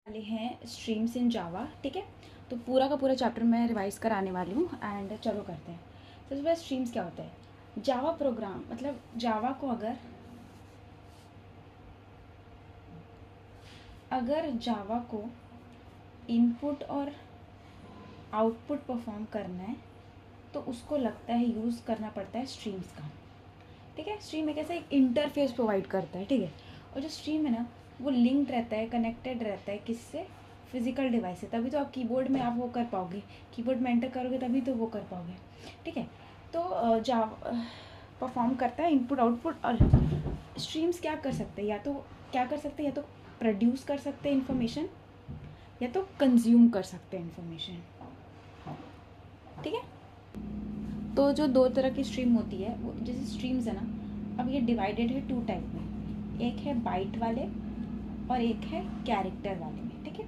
वाले हैं streams in जावा। ठीक है, तो पूरा का पूरा चैप्टर मैं रिवाइज कराने वाली हूँ एंड चलो करते हैं। सबसे पहले स्ट्रीम्स क्या होता है। जावा प्रोग्राम मतलब जावा को अगर जावा को इनपुट और आउटपुट परफॉर्म करना है तो उसको लगता है यूज़ करना पड़ता है स्ट्रीम्स का। ठीक है, स्ट्रीम एक ऐसा एक इंटरफेस प्रोवाइड करता है। ठीक है, और जो स्ट्रीम है ना वो लिंक्ड रहता है, कनेक्टेड रहता है किससे, फिजिकल डिवाइस से। तभी तो आप कीबोर्ड में आप वो कर पाओगे, कीबोर्ड में एंटर करोगे तभी तो वो कर पाओगे। ठीक है, तो परफॉर्म करता है इनपुट आउटपुट। और स्ट्रीम्स क्या कर सकते हैं, या तो क्या कर सकते हैं, या तो प्रोड्यूस कर सकते हैं इन्फॉर्मेशन, या तो कंज्यूम कर सकते हैं इन्फॉर्मेशन। ठीक है, तो जो दो तरह की स्ट्रीम होती है वो जैसे स्ट्रीम्स है ना, अब ये डिवाइडेड है टू टाइप में। एक है बाइट वाले और एक है कैरेक्टर वाले में। ठीक है,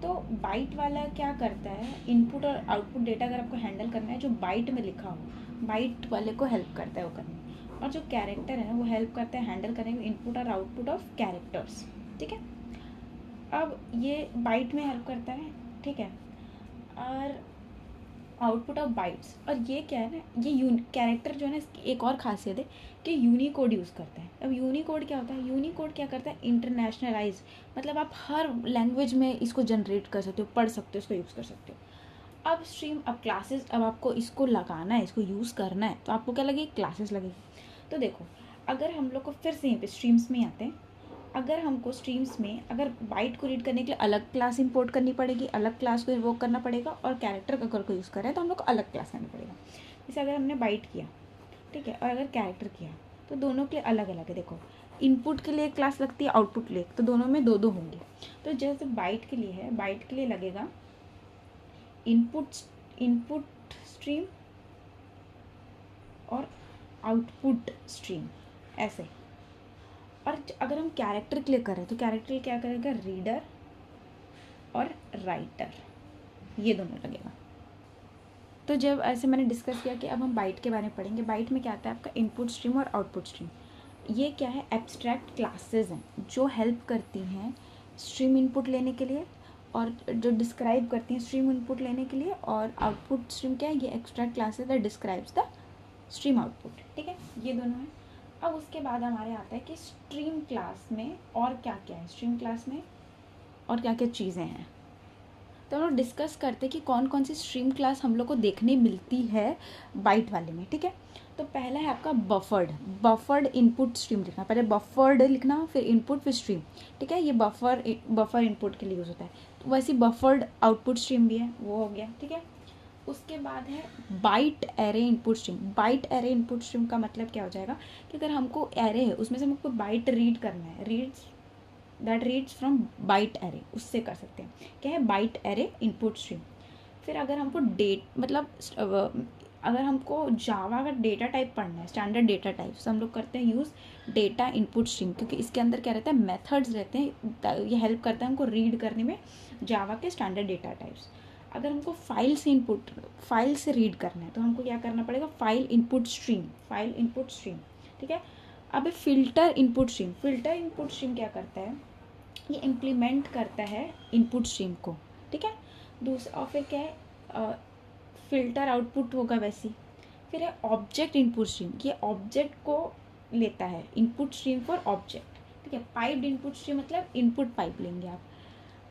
तो बाइट वाला क्या करता है, इनपुट और आउटपुट डेटा अगर आपको हैंडल करना है जो बाइट में लिखा हो, बाइट वाले को हेल्प करता है वो करने में। और जो कैरेक्टर है वो हेल्प करता है हैंडल करने में इनपुट और आउटपुट ऑफ कैरेक्टर्स। ठीक है, अब ये बाइट में हेल्प करता है। ठीक है, और आउटपुट ऑफ बाइट्स। और ये क्या है ना, ये कैरेक्टर जो है ना, इसकी एक और खासियत है कि यूनिकोड यूज़ करता है। अब यूनिकोड क्या होता है, यूनिकोड क्या करता है, इंटरनेशनलाइज, मतलब आप हर लैंग्वेज में इसको जनरेट कर सकते हो, पढ़ सकते हो, इसको यूज़ कर सकते हो। अब स्ट्रीम, अब क्लासेस, अब आपको इसको लगाना है, इसको यूज़ करना है तो आपको क्या लगेगी, क्लासेस लगेगी। तो देखो, अगर हम लोग को फिर से यहीं पे स्ट्रीम्स में आते हैं, अगर हमको स्ट्रीम्स में अगर बाइट को रीड करने के लिए अलग क्लास इंपोर्ट करनी पड़ेगी, अलग क्लास को इन्वोक करना पड़ेगा, और कैरेक्टर अगर को यूज़ कर रहे हैं तो हम लोग को अलग क्लास करना पड़ेगा। जैसे अगर हमने बाइट किया, ठीक है, और अगर कैरेक्टर किया तो दोनों के लिए अलग अलग है। देखो, इनपुट के लिए एक क्लास लगती है, आउटपुट के लिए, तो दोनों में दो दो होंगे। तो जैसे बाइट के लिए है, बाइट के लिए लगेगा इनपुट स्ट्रीम और आउटपुट स्ट्रीम, ऐसे। और अगर हम कैरेक्टर के लिए करें तो कैरेक्टर क्या करेगा, रीडर और राइटर, ये दोनों लगेगा। तो जब ऐसे मैंने डिस्कस किया कि अब हम बाइट के बारे में पढ़ेंगे। बाइट में क्या आता है आपका इनपुट स्ट्रीम और आउटपुट स्ट्रीम। ये क्या है, एब्स्ट्रैक्ट क्लासेस हैं जो हेल्प करती हैं स्ट्रीम इनपुट लेने के लिए, और जो डिस्क्राइब करती हैं स्ट्रीम इनपुट लेने के लिए। और आउटपुट स्ट्रीम क्या है, ये abstract classes that describes the stream output. ठीक है, ये दोनों हैं। अब उसके बाद हमारे आता है कि स्ट्रीम क्लास में और क्या क्या है, स्ट्रीम क्लास में और क्या क्या चीज़ें हैं। तो हम लोग डिस्कस करते हैं कि कौन कौन सी स्ट्रीम क्लास हम लोग को देखने मिलती है बाइट वाले में। ठीक है, तो पहला है आपका बफर्ड इनपुट स्ट्रीम लिखना, पहले बफर्ड लिखना फिर इनपुट फिर स्ट्रीम। ठीक है, ये बफर इनपुट के लिए यूज़ होता है। तो वैसे बफर्ड आउटपुट स्ट्रीम भी है, वो हो गया। ठीक है, उसके बाद है byte array input stream. Byte array input stream का मतलब क्या हो जाएगा कि अगर हमको एरे है उसमें से हमको बाइट रीड करना है, रीड्स फ्रॉम बाइट एरे, उससे कर सकते हैं। क्या है, बाइट एरे इनपुट स्ट्रीम। फिर अगर हमको अगर हमको जावा का डेटा टाइप पढ़ना है, स्टैंडर्ड डेटा टाइप, तो हम लोग करते हैं यूज़ डेटा इनपुट स्ट्रीम, क्योंकि इसके अंदर क्या रहता है, मेथड्स रहते हैं। ये हेल्प करता है हमको रीड करने में जावा के स्टैंडर्ड डेटा टाइप्स। अगर हमको फाइल से रीड करना है तो हमको क्या करना पड़ेगा, फाइल इनपुट स्ट्रीम। ठीक है, अब फिल्टर इनपुट स्ट्रीम क्या करता है, ये इम्प्लीमेंट करता है इनपुट स्ट्रीम को। ठीक है, दूसरा, और फिर क्या है, फिल्टर आउटपुट होगा वैसी। फिर है ऑब्जेक्ट इनपुट स्ट्रीम, ये ऑब्जेक्ट को लेता है, इनपुट स्ट्रीम फॉर ऑब्जेक्ट। ठीक है, पाइप्ड इनपुट स्ट्रीम मतलब इनपुट पाइप लेंगे आप।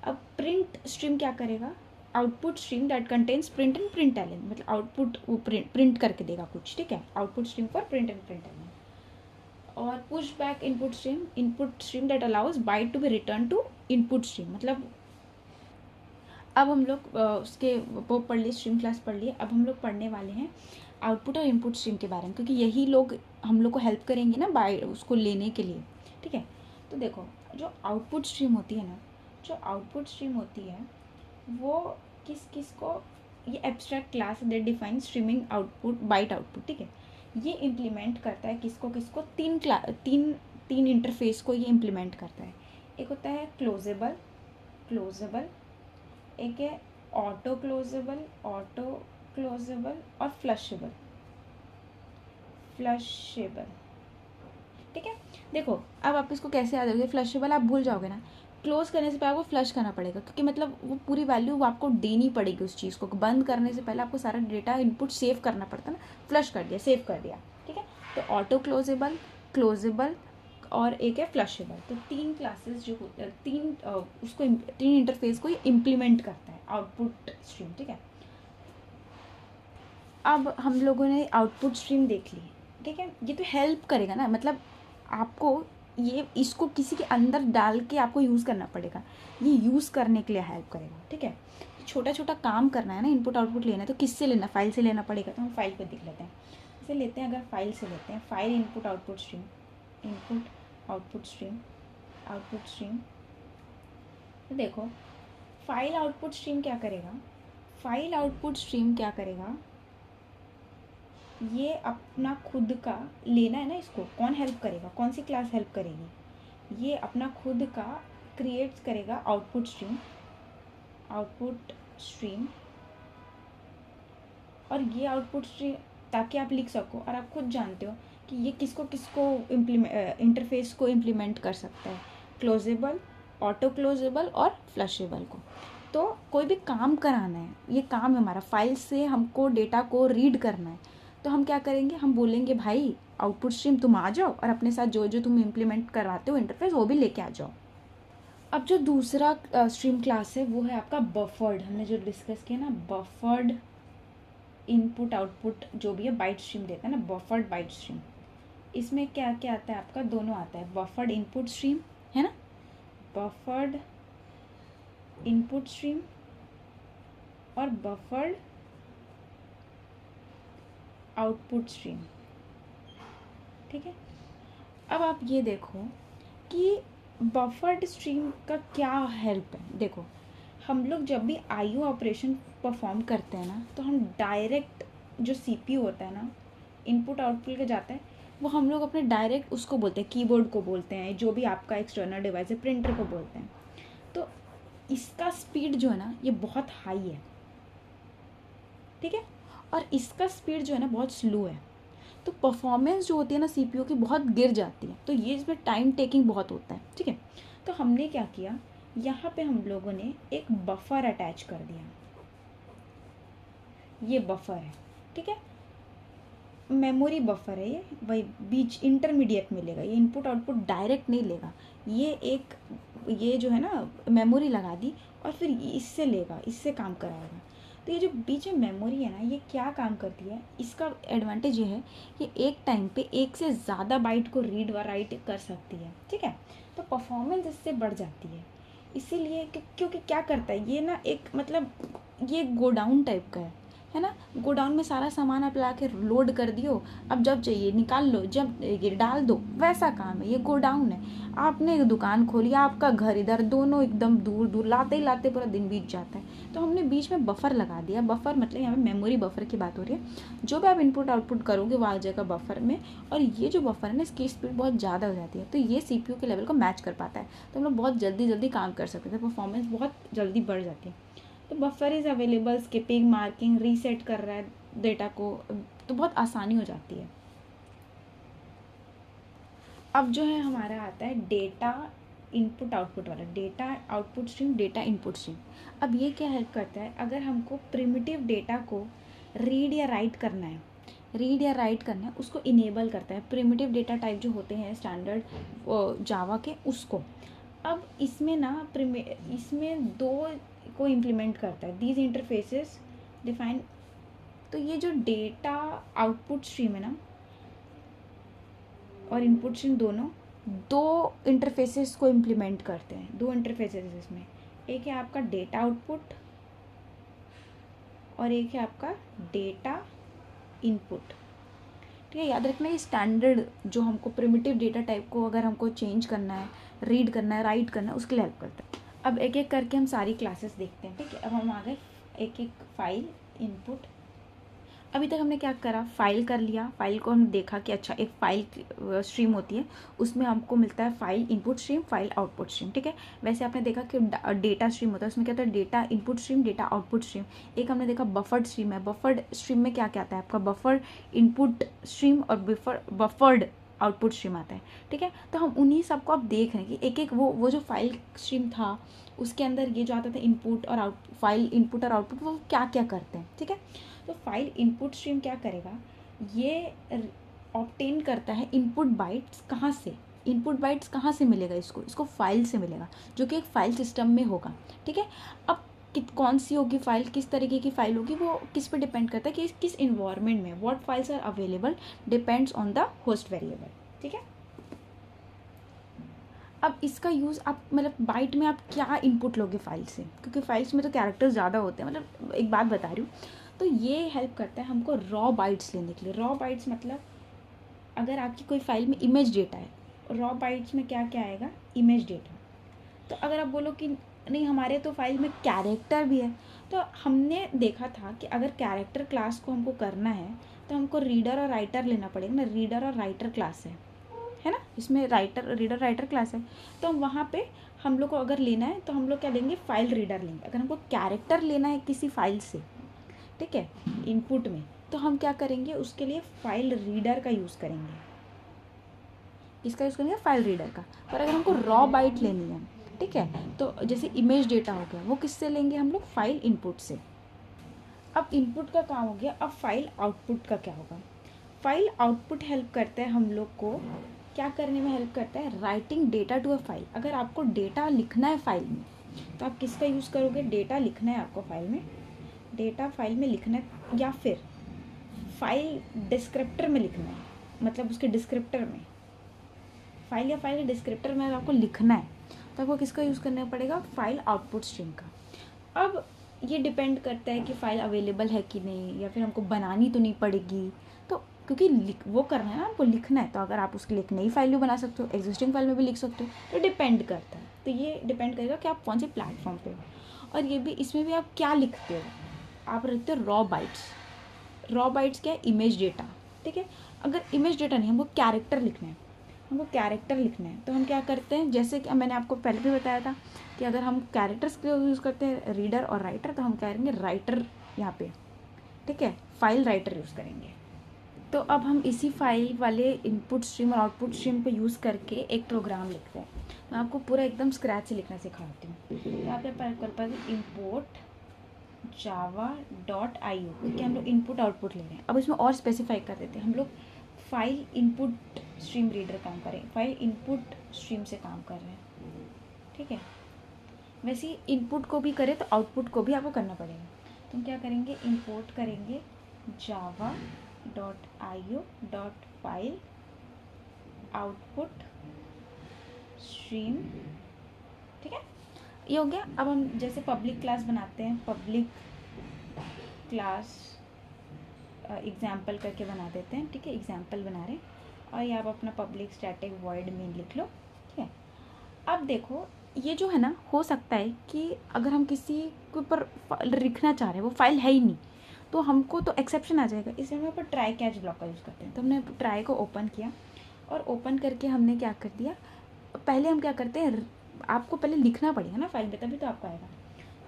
अब प्रिंट स्ट्रीम क्या करेगा, output stream that contains print and println, मतलब आउटपुट वो प्रिंट करके देगा कुछ। ठीक है, output stream for print and println. और push back input stream that allows byte to be return to input stream. मतलब अब हम लोग उसके वो पढ़ लिए, स्ट्रीम क्लास पढ़ लिए। अब हम लोग पढ़ने वाले हैं आउटपुट और इनपुट स्ट्रीम के बारे में, क्योंकि यही लोग हम लोग को हेल्प करेंगे ना बाय उसको लेने के लिए। ठीक है, तो देखो, जो आउटपुट स्ट्रीम होती है वो किस को, ये abstract class that define streaming output byte output. ठीक है, ये इम्प्लीमेंट करता है किसको तीन इंटरफेस को ये इम्प्लीमेंट करता है। एक होता है क्लोजेबल, एक है ऑटो क्लोजेबल और फ्लशेबल। ठीक है, देखो अब आप इसको कैसे याद रखोगे, फ्लशेबल आप भूल जाओगे ना, क्लोज करने से पहले आपको फ्लश करना पड़ेगा, क्योंकि मतलब वो पूरी वैल्यू आपको देनी पड़ेगी उस चीज़ को। बंद करने से पहले आपको सारा डेटा इनपुट सेव करना पड़ता है ना, फ्लश कर दिया, सेव कर दिया, ठीक है। तो ऑटो क्लोजेबल, क्लोजेबल और एक है फ्लशेबल। तो 3 क्लासेस जो होते हैं, 3 इंटरफेस को इम्प्लीमेंट करता है आउटपुट स्ट्रीम, ठीक है। अब हम लोगों ने आउटपुट स्ट्रीम देख ली, ठीक है। ये तो हेल्प करेगा ना, मतलब आपको ये इसको किसी के अंदर डाल के आपको यूज़ करना पड़ेगा, ये यूज़ करने के लिए हेल्प करेगा, ठीक है। छोटा छोटा काम करना है ना, इनपुट आउटपुट लेना है तो किससे लेना, फाइल से लेना पड़ेगा। तो हम फाइल पर देख लेते हैं, इसे लेते हैं, अगर फाइल से लेते हैं, file input output stream, input output stream, output stream. तो देखो फाइल आउटपुट स्ट्रीम क्या करेगा, फाइल आउटपुट स्ट्रीम क्या करेगा, ये अपना खुद का लेना है ना, इसको कौन हेल्प करेगा, कौन सी क्लास हेल्प करेगी, ये अपना खुद का क्रिएट करेगा आउटपुट स्ट्रीम, आउटपुट स्ट्रीम। और ये आउटपुट स्ट्रीम ताकि आप लिख सको, और आप खुद जानते हो कि ये किसको किसको इंटरफेस को इम्प्लीमेंट कर सकता है, क्लोजेबल, ऑटो क्लोजेबल और फ्लशेबल को। तो कोई भी काम कराना है, ये काम है हमारा, फाइल से हमको डेटा को रीड करना है, तो हम क्या करेंगे, हम बोलेंगे भाई आउटपुट स्ट्रीम तुम आ जाओ और अपने साथ जो जो तुम इम्प्लीमेंट करवाते हो इंटरफेस वो भी लेके आ जाओ। अब जो दूसरा स्ट्रीम क्लास है वो है आपका बफर्ड, हमने जो डिस्कस किया ना, बफर्ड इनपुट आउटपुट जो भी है बाइट स्ट्रीम देता है ना, बफर्ड बाइट स्ट्रीम। इसमें क्या क्या आता है आपका, दोनों आता है, बफर्ड इनपुट स्ट्रीम है ना, बफर्ड इनपुट स्ट्रीम और बफर्ड आउटपुट स्ट्रीम, ठीक है। अब आप ये देखो कि बफर्ड स्ट्रीम का क्या हेल्प है। देखो हम लोग जब भी आईओ ऑपरेशन परफॉर्म करते हैं ना, तो हम डायरेक्ट जो सीपीयू होता है ना, इनपुट आउटपुट के जाता है, वो हम लोग अपने डायरेक्ट उसको बोलते हैं, कीबोर्ड को बोलते हैं, जो भी आपका एक्सटर्नल डिवाइस है, प्रिंटर को बोलते हैं। तो इसका स्पीड जो है ना ये बहुत हाई है, ठीक है, और इसका स्पीड जो है ना बहुत स्लो है। तो परफॉर्मेंस जो होती है ना सीपीयू की बहुत गिर जाती है, तो ये इसमें टाइम टेकिंग बहुत होता है, ठीक है। तो हमने क्या किया, यहाँ पे हम लोगों ने एक बफर अटैच कर दिया, ये बफर है, ठीक है, मेमोरी बफर है ये, वही बीच इंटरमीडिएट में लेगा, ये इनपुट आउटपुट डायरेक्ट नहीं लेगा, ये जो है ना मेमोरी लगा दी और फिर इससे लेगा, इससे काम कराएगा। तो ये जो बीच में मेमोरी है ना, ये क्या काम करती है, इसका एडवांटेज ये है कि एक टाइम पे एक से ज़्यादा बाइट को रीड व राइट कर सकती है, ठीक है। तो परफॉर्मेंस इससे बढ़ जाती है, इसीलिए क्योंकि क्या करता है ये ना, एक मतलब ये गोडाउन टाइप का है ना, गोडाउन में सारा सामान आप ला के लोड कर दियो, अब जब चाहिए निकाल लो, जब ये डाल दो, वैसा काम है, ये गोडाउन है। आपने एक दुकान खोली, आपका घर इधर, दोनों एकदम दूर दूर, लाते ही लाते पूरा दिन बीत जाता है। तो हमने बीच में बफर लगा दिया, बफर मतलब यहाँ पे मेमोरी बफर की बात हो रही है, जो भी आप इनपुट आउटपुट करोगे वो आ जाएगा बफर में, और ये जो बफर है ना इसकी स्पीड बहुत ज़्यादा हो जाती है, तो ये सीपीयू के लेवल को मैच कर पाता है, तो हम लोग बहुत जल्दी जल्दी काम कर सकते हैं, परफॉर्मेंस बहुत जल्दी बढ़ जाती है। तो buffer is available, skipping, marking, reset कर रहा है डेटा को, तो बहुत आसानी हो जाती है। अब जो है हमारा आता है डेटा इनपुट आउटपुट वाला, data output stream, data input stream. अब ये क्या हेल्प करता है, अगर हमको प्रिमिटिव डेटा को रीड या राइट करना है, रीड या राइट करना है, उसको इनेबल करता है, प्रिमिटिव डेटा टाइप जो होते हैं स्टैंडर्ड जावा के, उसको। अब इसमें ना इसमें दो को इम्प्लीमेंट करता है, दीज इंटरफेसेस डिफाइन। तो ये जो डेटा आउटपुट स्ट्रीम है ना और इनपुट स्ट्रीम, दोनों दो इंटरफेसेस को इम्प्लीमेंट करते हैं, दो इंटरफेसेस इसमें, एक है आपका डेटा आउटपुट और एक है आपका डेटा इनपुट, ठीक है। याद रखना ये स्टैंडर्ड जो हमको प्रिमिटिव डेटा टाइप को अगर हमको चेंज करना है, रीड करना है, राइट करना है, उसके लिए हेल्प करता है। अब एक एक करके हम सारी क्लासेस देखते हैं, ठीक है। अब हम आ गए एक एक फाइल इनपुट। अभी तक हमने क्या करा, फाइल कर लिया, फाइल को हमने देखा कि अच्छा एक फाइल स्ट्रीम होती है, उसमें हमको मिलता है file input stream, file output stream, ठीक है। वैसे आपने देखा कि डेटा स्ट्रीम होता है, उसमें क्या होता है, data input stream, data output stream. एक हमने देखा बफर्ड स्ट्रीम है, बफर्ड स्ट्रीम में क्या क्या आता है आपका, बफर इनपुट स्ट्रीम और बफर्ड आउटपुट स्ट्रीम आता है, ठीक है। तो हम उन्हीं सबको अब देख रहे हैं कि एक एक वो जो फाइल स्ट्रीम था उसके अंदर ये जो आता था इनपुट और आउट, फाइल इनपुट और आउटपुट वो क्या क्या करते हैं, ठीक है। तो फाइल इनपुट स्ट्रीम क्या करेगा, ये ऑब्टेन करता है इनपुट बाइट्स। कहाँ से, इनपुट बाइट्स कहाँ से मिलेगा इसको फाइल से मिलेगा, जो कि एक फाइल सिस्टम में होगा, ठीक है। अब कौन सी होगी फाइल, किस तरीके की फाइल होगी, वो किस पे डिपेंड करता है कि किस इन्वायरमेंट में what files are available, depends on the host variable, ठीक है। अब इसका यूज़ आप मतलब बाइट में आप क्या इनपुट लोगे फाइल से, क्योंकि फाइल्स में तो कैरेक्टर्स ज़्यादा होते हैं, मतलब एक बात बता रही हूँ। तो ये हेल्प करता है हमको रॉ बाइट्स लेने के लिए। रॉ बाइट्स मतलब अगर आपकी कोई फाइल में इमेज डेटा है, रॉ बाइट्स में क्या क्या आएगा, इमेज डेटा। तो अगर आप बोलो कि नहीं हमारे तो फाइल में कैरेक्टर भी है, तो हमने देखा था कि अगर कैरेक्टर क्लास को हमको करना है तो हमको रीडर और राइटर लेना पड़ेगा ना। रीडर और राइटर क्लास है ना, इसमें रीडर राइटर क्लास है। तो वहाँ पे हम लोग को अगर लेना है तो हम लोग क्या लेंगे, फाइल रीडर लेंगे। अगर हमको कैरेक्टर लेना है किसी फाइल से, ठीक है, इनपुट में, तो हम क्या करेंगे, उसके लिए फाइल रीडर का यूज़ करेंगे। किसका यूज़ करेंगे, फाइल रीडर का। पर अगर हमको रॉ बाइट लेनी है, ठीक है, तो जैसे इमेज डेटा हो गया, वो किससे लेंगे हम लोग, फाइल इनपुट से। अब इनपुट का काम हो गया, अब फाइल आउटपुट का क्या होगा। फाइल आउटपुट हेल्प करता है हम लोग को क्या करने में, हेल्प करता है writing data to a file. अगर आपको डेटा लिखना है फाइल में तो आप किसका यूज़ करोगे, डेटा लिखना है आपको फाइल में, डेटा फाइल में लिखना है, या फिर फाइल डिस्क्रिप्टर में लिखना है, मतलब उसके डिस्क्रिप्टर में, फाइल या फाइल के डिस्क्रिप्टर में आपको लिखना है तो आपको किसका यूज़ करना पड़ेगा, फाइल आउटपुट स्ट्रीम का। अब ये डिपेंड करता है कि फ़ाइल अवेलेबल है कि नहीं, या फिर हमको बनानी तो नहीं पड़ेगी। तो क्योंकि वो करना है ना, हमको लिखना है, तो अगर आप उसके लिए एक नई फाइल भी बना सकते हो, एग्जिस्टिंग फाइल में भी लिख सकते हो, तो डिपेंड करता है। तो ये डिपेंड करेगा कि आप कौन से प्लेटफॉर्म पे हो, और ये भी इसमें भी आप क्या लिखते हो। आप रखते हो रॉ बाइट्स। रॉ बाइट्स क्या है, इमेज डेटा, ठीक है। अगर इमेज डेटा नहीं, हमको कैरेक्टर लिखना है, हमको कैरेक्टर लिखना है, तो हम क्या करते हैं, जैसे कि मैंने आपको पहले भी बताया था कि अगर हम कैरेक्टर्स को यूज़ करते हैं, रीडर और राइटर, तो हम करेंगे राइटर यहाँ पे, ठीक है, फाइल राइटर यूज़ करेंगे। तो अब हम इसी फाइल वाले इनपुट स्ट्रीम और आउटपुट स्ट्रीम को यूज़ करके एक प्रोग्राम लिखते हैं। मैं आपको पूरा एकदम स्क्रैच से लिखना सिखाती हूँ। यहाँ पे कर पाएंगे import java.io, क्योंकि हम लोग इनपुट आउटपुट ले रहे हैं। अब इसमें और स्पेसिफाई कर देते हैं, हम लोग फाइल इनपुट स्ट्रीम रीडर काम करें, फाइल इनपुट स्ट्रीम से काम कर रहे हैं, ठीक है। वैसे ही इनपुट को भी करें तो आउटपुट को भी आपको करना पड़ेगा। तो हम क्या करेंगे, इंपोर्ट करेंगे java.io.file आउटपुट स्ट्रीम, ठीक है, ये हो गया। अब हम जैसे पब्लिक क्लास बनाते हैं, पब्लिक क्लास एग्जाम्पल करके बना देते हैं, ठीक है, एग्जाम्पल बना रहे हैं, और ये आप अपना पब्लिक स्टैटिक वॉइड मेन लिख लो, ठीक है। अब देखो ये जो है ना, हो सकता है कि अगर हम किसी के ऊपर लिखना चाह रहे हैं, वो फाइल है ही नहीं, तो हमको तो एक्सेप्शन आ जाएगा। इसलिए हम यहाँ पर ट्राई कैच ब्लॉक का यूज़ करते हैं। तो हमने ट्राई को ओपन किया, और ओपन करके हमने क्या कर दिया, पहले हम क्या करते हैं, आपको पहले लिखना पड़ेगा ना फाइल में, तभी तो आपको आएगा।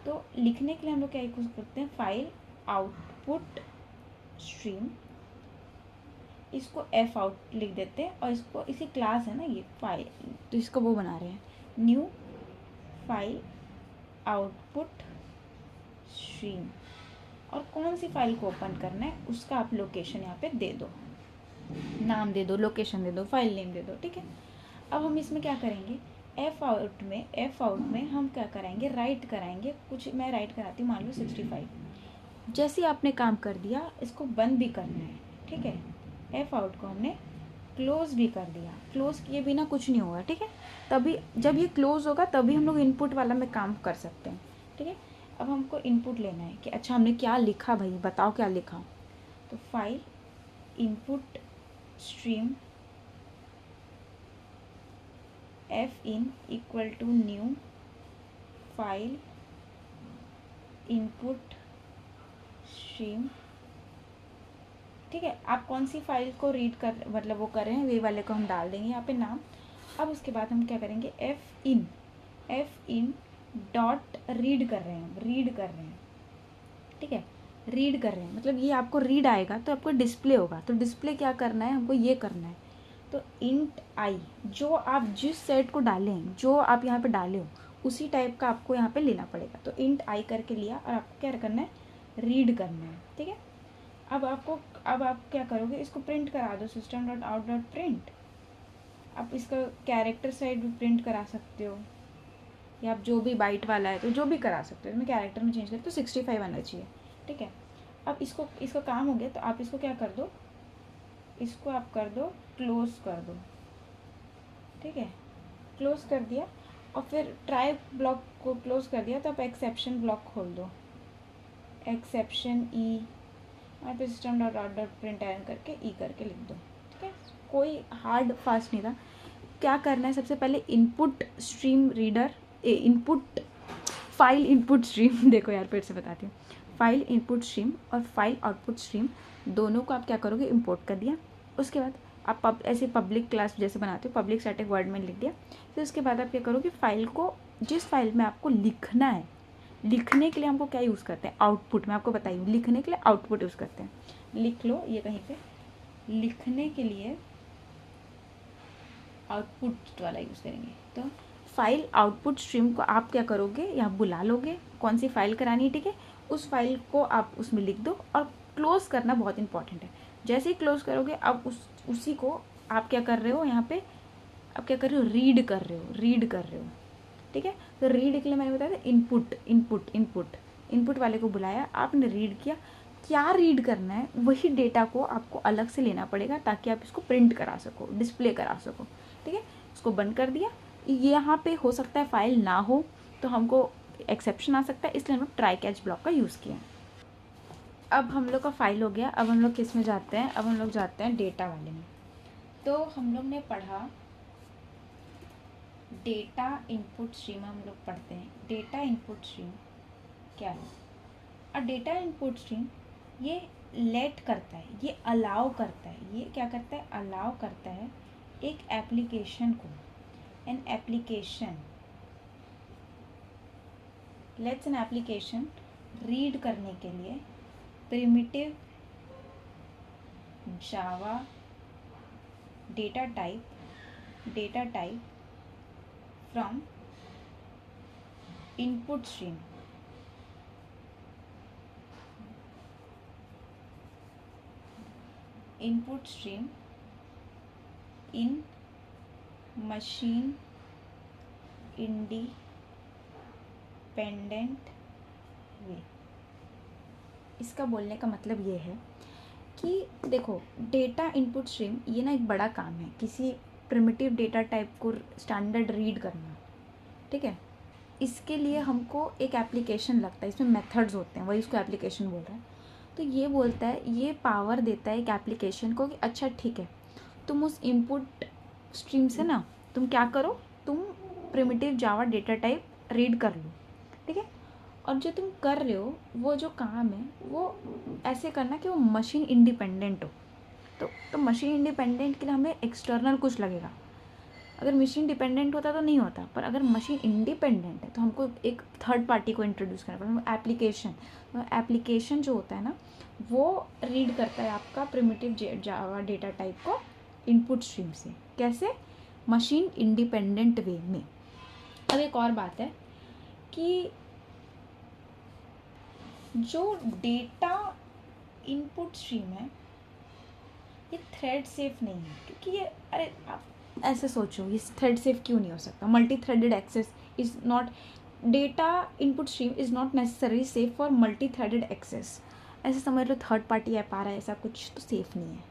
तो लिखने के लिए हम लोग क्या यूज़ करते हैं, फाइल आउटपुट स्ट्रीम, इसको एफ आउट लिख देते हैं, और इसको इसी क्लास है ना ये फाइल, तो इसको वो बना रहे हैं न्यू फाइल आउटपुट स्ट्रीम, और कौन सी फाइल को ओपन करना है उसका आप लोकेशन यहाँ पे दे दो, नाम दे दो, लोकेशन दे दो, फाइल नेम दे दो, ठीक है। अब हम इसमें क्या करेंगे, एफ आउट में हम क्या कराएंगे, राइट कराएंगे कुछ, मैं राइट कराती हूँ, मान लो 65। जैसे ही आपने काम कर दिया, इसको बंद भी करना है, ठीक है। एफ आउट को हमने क्लोज भी कर दिया, क्लोज किए बिना कुछ नहीं होगा, ठीक है। तभी जब ये क्लोज होगा तभी हम लोग इनपुट वाला में काम कर सकते हैं, ठीक है। अब हमको इनपुट लेना है कि अच्छा हमने क्या लिखा भाई, बताओ क्या लिखा। तो file input stream F in equal to new file input stream, ठीक है। आप कौन सी फाइल को रीड कर, मतलब वो कर रहे हैं, वे वाले को हम डाल देंगे यहाँ पे नाम। अब उसके बाद हम क्या करेंगे, एफ इन डॉट रीड कर रहे हैं, ठीक है, रीड कर रहे हैं, मतलब ये आपको रीड आएगा तो आपको डिस्प्ले होगा। तो डिस्प्ले क्या करना है, हमको ये करना है, तो इंट आई, जो आप जिस सेट को डालें, जो आप यहाँ पे डाले हो उसी टाइप का आपको यहाँ पे लेना पड़ेगा। तो इंट आई करके लिया और आपको क्या करना है, रीड करना है, ठीक है। अब आप क्या करोगे, इसको प्रिंट करा दो, system dot out dot print. आप इसका कैरेक्टर साइड भी प्रिंट करा सकते हो, या आप जो भी बाइट वाला है तो जो भी करा सकते हो। मैं कैरेक्टर में चेंज करें तो 65 आना चाहिए, ठीक है। अब इसका काम हो गया, तो आप इसको क्या कर दो, इसको आप कर दो क्लोज कर दो, ठीक है। क्लोज कर दिया और फिर ट्राई ब्लॉक को क्लोज कर दिया, तो आप एक्सेप्शन ब्लॉक खोल दो, एक्सेप्शन ई, और फिर system dot out dot print N करके ई करके लिख दो, ठीक है। कोई हार्ड फास्ट नहीं था। क्या करना है, सबसे पहले input stream reader, input file input stream देखो यार फिर से बताती हूँ, फाइल इनपुट स्ट्रीम और फाइल आउटपुट स्ट्रीम दोनों को आप क्या करोगे, इंपोर्ट कर दिया। उसके बाद आप ऐसे पब्लिक क्लास जैसे बनाते हो, पब्लिक स्टैटिक वर्ड में लिख दिया। फिर उसके बाद आप क्या करोगे, फाइल को, जिस फाइल में आपको लिखना है, लिखने के लिए हमको क्या यूज़ करते हैं, आउटपुट। मैं आपको बताई हूँ, लिखने के लिए आउटपुट यूज़ करते हैं। लिख लो ये कहीं पे, लिखने के लिए आउटपुट वाला यूज़ करेंगे। तो फाइल आउटपुट स्ट्रीम को आप क्या करोगे, या बुला लोगे, कौन सी फाइल करानी है, ठीक है। उस फाइल को आप उसमें लिख दो और क्लोज करना बहुत इंपॉर्टेंट है। जैसे ही क्लोज करोगे, अब उसी को आप क्या कर रहे हो, यहाँ पे आप क्या कर रहे हो, रीड कर रहे हो, ठीक है। तो रीड के लिए मैंने बताया था इनपुट वाले को बुलाया, आपने रीड किया। क्या रीड करना है, वही डेटा को आपको अलग से लेना पड़ेगा ताकि आप इसको प्रिंट करा सको, डिस्प्ले करा सको, ठीक है। उसको बंद कर दिया। यहाँ पे हो सकता है फाइल ना हो तो हमको एक्सेप्शन आ सकता है, इसलिए हम लोग ट्राई कैच ब्लॉक का यूज़ किया। अब हम लोग का फाइल हो गया। अब हम लोग किस में जाते हैं, अब हम लोग जाते हैं डेटा वाले में। तो हम लोग ने पढ़ा डेटा इनपुट स्ट्रीम, हम लोग पढ़ते हैं डेटा इनपुट स्ट्रीम क्या है। और डेटा इनपुट स्ट्रीम ये लेट करता है, ये अलाउ करता है, ये क्या करता है, अलाउ करता है एक एप्लीकेशन को, an application let's an application read करने के लिए primitive Java data type from input stream, input stream in machine independent way। इसका बोलने का मतलब ये है कि देखो, डेटा इनपुट स्ट्रीम ये ना एक बड़ा काम है, किसी प्रिमिटिव डेटा टाइप को स्टैंडर्ड रीड करना, ठीक है। इसके लिए हमको एक एप्लीकेशन लगता है, इसमें मेथड्स होते हैं, वही उसको एप्लीकेशन बोल रहा है। तो ये बोलता है, ये पावर देता है एक एप्लीकेशन को कि अच्छा ठीक है, तुम उस इनपुट स्ट्रीम से ना तुम क्या करो, तुम प्रिमिटिव जावा डेटा टाइप रीड कर लो, ठीक है। और जो तुम कर रहे हो वो जो काम है वो ऐसे करना कि वो मशीन इंडिपेंडेंट हो। तो मशीन इंडिपेंडेंट के लिए हमें एक्सटर्नल कुछ लगेगा। अगर मशीन डिपेंडेंट होता तो नहीं होता, पर अगर मशीन इंडिपेंडेंट है तो हमको एक थर्ड पार्टी को इंट्रोड्यूस करना पड़ेगा, एप्लीकेशन। तो एप्लीकेशन जो होता है ना, वो रीड करता है आपका प्रिमिटिव जावा डेटा टाइप को इनपुट स्ट्रीम से। कैसे, मशीन इंडिपेंडेंट वे में। अब एक और बात है कि जो डेटा इनपुट स्ट्रीम है ये थ्रेड सेफ नहीं है, क्योंकि ये, अरे आप ऐसे सोचो, ये थ्रेड सेफ क्यों नहीं हो सकता। Multi threaded access is not, data input stream is not necessary safe for multi threaded access. ऐसे समझ लो थर्ड पार्टी ऐप आ रहा है, ऐसा कुछ तो सेफ नहीं है।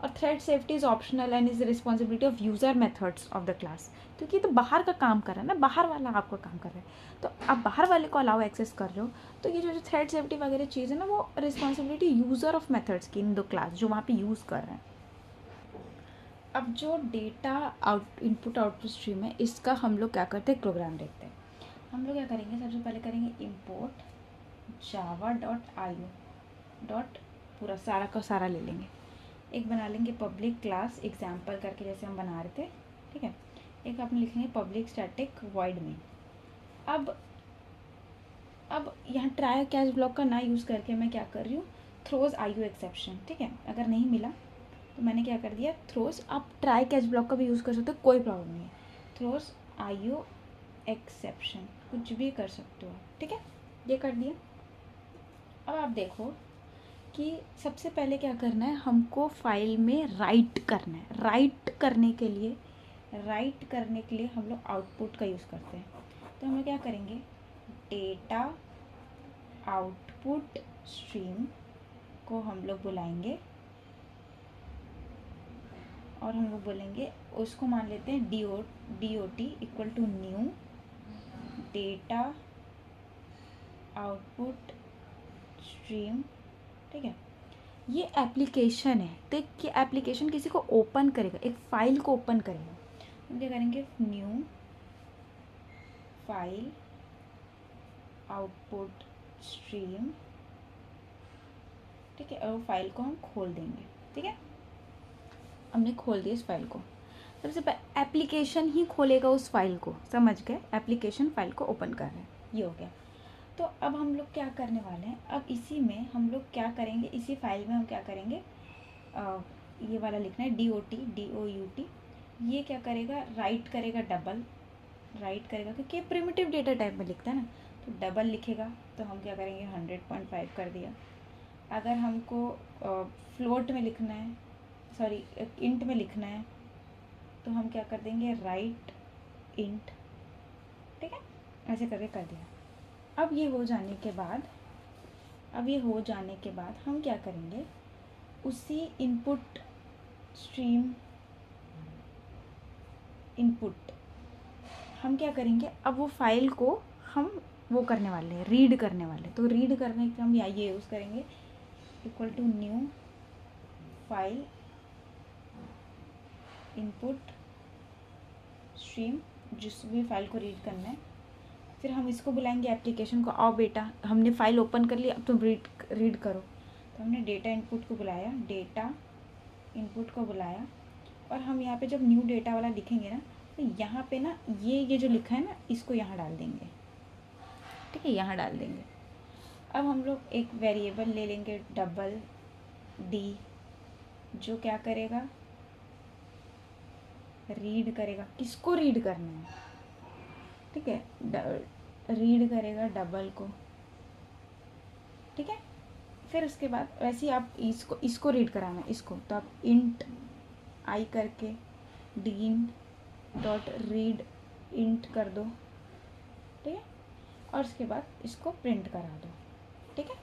और thread safety is optional and is responsibility of user methods of the class, क्योंकि तो बाहर का काम कर रहा है ना, बाहर वाला आपका काम कर रहा है, तो आप बाहर वाले को अलाउ एक्सेस कर रहे हो। तो ये जो थ्रेड सेफ्टी वगैरह चीज़ है ना, वो रिस्पॉन्सिबिलिटी यूज़र ऑफ मेथड्स की इन दो क्लास जो वहाँ पे यूज़ कर रहे हैं। अब जो डेटा इनपुट आउटपुट स्ट्रीम है, इसका हम लोग क्या करते हैं, प्रोग्राम देखते हैं। हम लोग क्या करेंगे, सबसे पहले करेंगे import Java dot IO dot, पूरा सारा का सारा ले लेंगे। एक बना लेंगे पब्लिक क्लास एग्जाम्पल करके, जैसे हम बना रहे थे, ठीक है। एक अपने लिखेंगे पब्लिक स्टैटिक वॉइड में। अब यहाँ ट्राई कैच ब्लॉक का ना यूज़ करके मैं क्या कर रही हूँ, थ्रोज आईओ एक्सेप्शन, ठीक है। अगर नहीं मिला तो मैंने क्या कर दिया, थ्रोस, आप ट्राई कैच ब्लॉक का भी यूज़ कर सकते हो, कोई प्रॉब्लम नहीं है, थ्रोस IO एक्सेप्शन, कुछ भी कर सकते हो आप, ठीक है। ये कर दिया। अब आप देखो कि सबसे पहले क्या करना है, हमको फाइल में राइट करना है। राइट करने के लिए हम लोग आउटपुट का यूज़ करते हैं। तो हम लोग क्या करेंगे, डेटा आउटपुट स्ट्रीम को हम लोग बुलाएंगे और हम लोग बोलेंगे, उसको मान लेते हैं DOT equal to new data output stream, ठीक है। ये एप्लीकेशन है, तो कि एप्लीकेशन किसी को ओपन करेगा, एक फाइल को ओपन करेगा। हम क्या करेंगे, न्यू फाइल आउटपुट स्ट्रीम, ठीक है। और फाइल को हम खोल देंगे, ठीक है। हमने खोल दिया इस फाइल को। सबसे पहले एप्लीकेशन ही खोलेगा उस फाइल को, समझ गए, एप्लीकेशन फाइल को ओपन कर रहे हैं, ये हो गया। तो अब हम लोग क्या करने वाले हैं, अब इसी में हम लोग क्या करेंगे, इसी फाइल में हम क्या करेंगे, ये वाला लिखना है DOT, ये क्या करेगा, राइट करेगा, डबल राइट करेगा, क्योंकि प्रिमिटिव डेटा टाइप में लिखता है ना, तो डबल लिखेगा। तो हम क्या करेंगे, 100.5 कर दिया। अगर हमको फ्लोट में लिखना है, सॉरी इंट में लिखना है, तो हम क्या कर देंगे, राइट इंट, ठीक है, ऐसे करके कर दिया। अब ये हो जाने के बाद हम क्या करेंगे, उसी इनपुट स्ट्रीम इनपुट हम क्या करेंगे, अब वो फाइल को हम वो करने वाले हैं, रीड करने वाले। तो रीड करने के हम ये यूज़ करेंगे, equal to new file input stream, जिस भी फाइल को रीड करना है। फिर हम इसको बुलाएंगे एप्लीकेशन को, आओ बेटा हमने फाइल ओपन कर लिया, अब तुम रीड करो। तो हमने डेटा इनपुट को बुलाया, और हम यहाँ पे जब न्यू डेटा वाला लिखेंगे ना, तो यहाँ पे ना ये जो लिखा है ना, इसको यहाँ डाल देंगे, ठीक है, यहाँ डाल देंगे। अब हम लोग एक वेरिएबल ले लेंगे डबल D, जो क्या करेगा, रीड करेगा। किसको रीड करना है, ठीक है, रीड करेगा डबल को, ठीक है। फिर उसके बाद वैसे ही आप इसको रीड कराना है, इसको, तो आप इंट I करके DIN.read इंट कर दो, ठीक है, और उसके बाद इसको प्रिंट करा दो, ठीक है।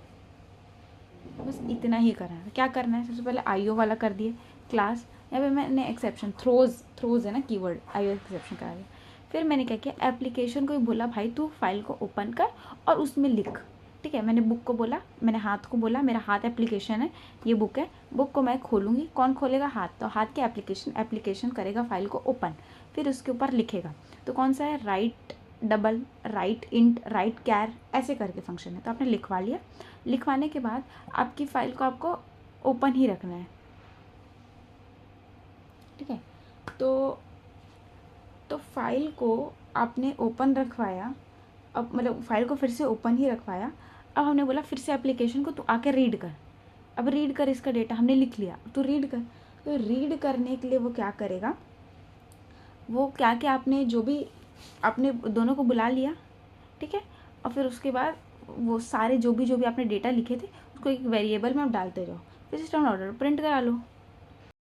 बस इतना ही करना है। क्या करना है, सबसे पहले IO वाला कर दिए क्लास, यहाँ पे मैंने एक्सेप्शन थ्रोज है ना कीवर्ड, IO एक्सेप्शन करा दिया। फिर मैंने क्या किया, एप्लीकेशन को भी बोला, भाई तू फाइल को ओपन कर और उसमें लिख, ठीक है। मैंने बुक को बोला, मैंने हाथ को बोला, मेरा हाथ एप्लीकेशन है, ये बुक है, बुक को मैं खोलूँगी, कौन खोलेगा, हाथ। तो हाथ के एप्लीकेशन करेगा फाइल को ओपन, फिर उसके ऊपर लिखेगा। तो कौन सा है, write double, write int, write char, ऐसे करके फंक्शन है। तो आपने लिखवा लिया। लिखवाने के बाद आपकी फाइल को आपको ओपन ही रखना है, ठीक है। तो फाइल को आपने ओपन रखवाया, अब मतलब फाइल को फिर से ओपन ही रखवाया। अब हमने बोला फिर से एप्लीकेशन को तू आके रीड कर। अब रीड कर, इसका डेटा हमने लिख लिया, तो रीड कर। तो रीड करने के लिए वो क्या करेगा, वो क्या आपने जो भी आपने दोनों को बुला लिया, ठीक है। और फिर उसके बाद वो सारे जो भी आपने डेटा लिखे थे उसको एक वेरिएबल में आप डालते जाओ, फिर सिस्टम ऑर्डर प्रिंट करा लो,